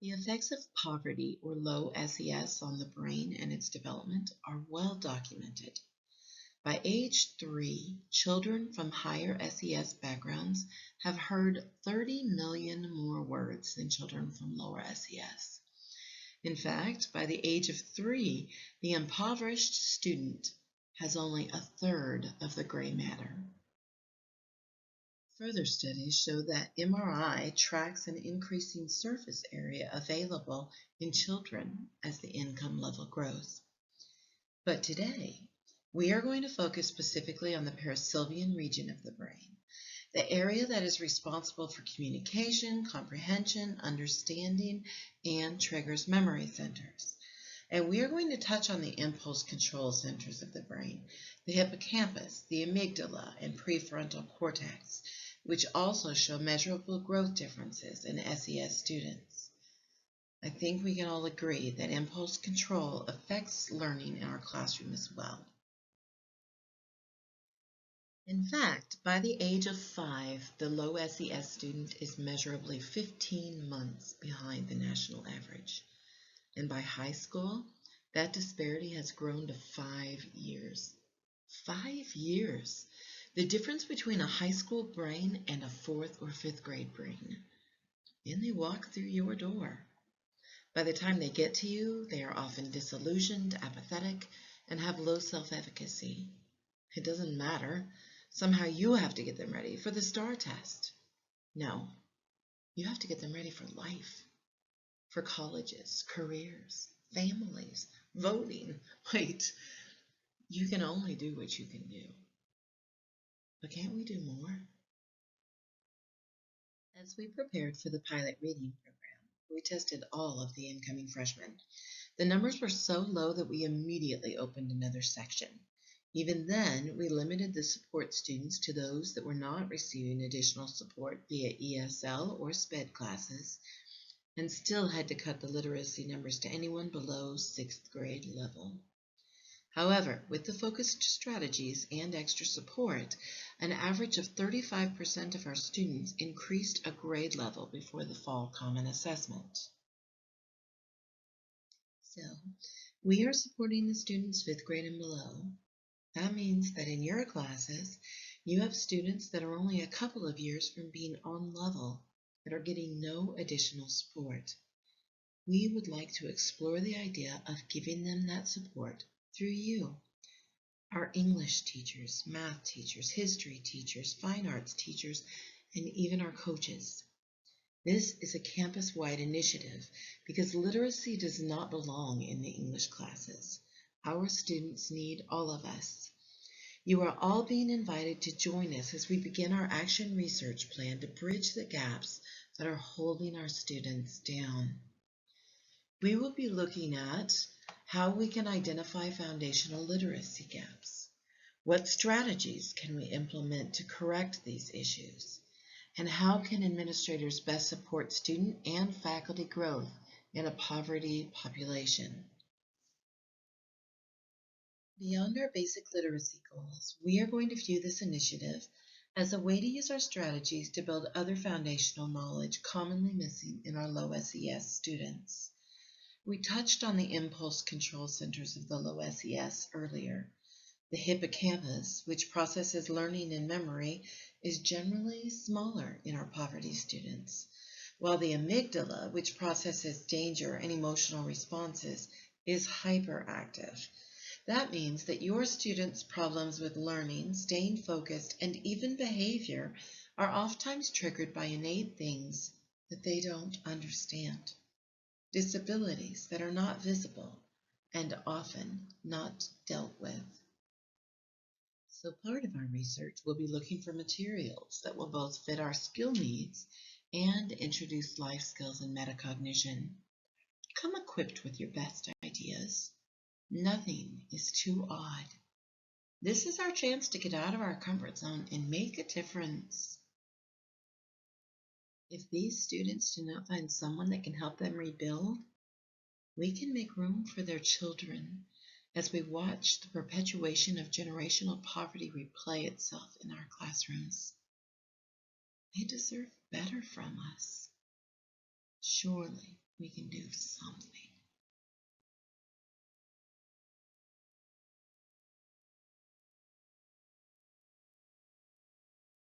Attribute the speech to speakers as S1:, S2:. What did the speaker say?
S1: The effects of poverty or low SES on the brain and its development are well documented. By age 3, children from higher SES backgrounds have heard 30 million more words than children from lower SES. In fact, by the age of 3, the impoverished student has only a third of the gray matter. Further studies show that MRI tracks an increasing surface area available in children as the income level grows. But today, we are going to focus specifically on the parasylvian region of the brain, the area that is responsible for communication, comprehension, understanding, and triggers memory centers. And we are going to touch on the impulse control centers of the brain, the hippocampus, the amygdala, and prefrontal cortex, which also show measurable growth differences in SES students. I think we can all agree that impulse control affects learning in our classroom as well. In fact, by the age of 5, the low SES student is measurably 15 months behind the national average. And by high school, that disparity has grown to 5 years. 5 years! The difference between a high school brain and a 4th or 5th grade brain. And they walk through your door. By the time they get to you, they are often disillusioned, apathetic, and have low self-efficacy. It doesn't matter. Somehow you have to get them ready for the STAR test. No, you have to get them ready for life, for colleges, careers, families, voting. Wait, you can only do what you can do. But can't we do more? As we prepared for the pilot reading program, we tested all of the incoming freshmen. The numbers were so low that we immediately opened another section. Even then, we limited the support students to those that were not receiving additional support via ESL or SPED classes, and still had to cut the literacy numbers to anyone below 6th grade level. However, with the focused strategies and extra support, an average of 35% of our students increased a grade level before the fall common assessment. So, we are supporting the students 5th grade and below. That means that in your classes, you have students that are only a couple of years from being on level that are getting no additional support. We would like to explore the idea of giving them that support through you, our English teachers, math teachers, history teachers, fine arts teachers, and even our coaches. This is a campus-wide initiative because literacy does not belong in the English classes. Our students need all of us. You are all being invited to join us as we begin our action research plan to bridge the gaps that are holding our students down. We will be looking at how we can identify foundational literacy gaps. What strategies can we implement to correct these issues? And how can administrators best support student and faculty growth in a poverty population? Beyond our basic literacy goals, we are going to view this initiative as a way to use our strategies to build other foundational knowledge commonly missing in our low SES students. We touched on the impulse control centers of the low SES earlier. The hippocampus, which processes learning and memory, is generally smaller in our poverty students, while the amygdala, which processes danger and emotional responses, is hyperactive. That means that your students' problems with learning, staying focused, and even behavior are oftentimes triggered by innate things that they don't understand. Disabilities that are not visible and often not dealt with. So part of our research will be looking for materials that will both fit our skill needs and introduce life skills and metacognition. Come equipped with your best ideas. Nothing is too odd. This is our chance to get out of our comfort zone and make a difference. If these students do not find someone that can help them rebuild, we can make room for their children as we watch the perpetuation of generational poverty replay itself in our classrooms. They deserve better from us. Surely we can do something.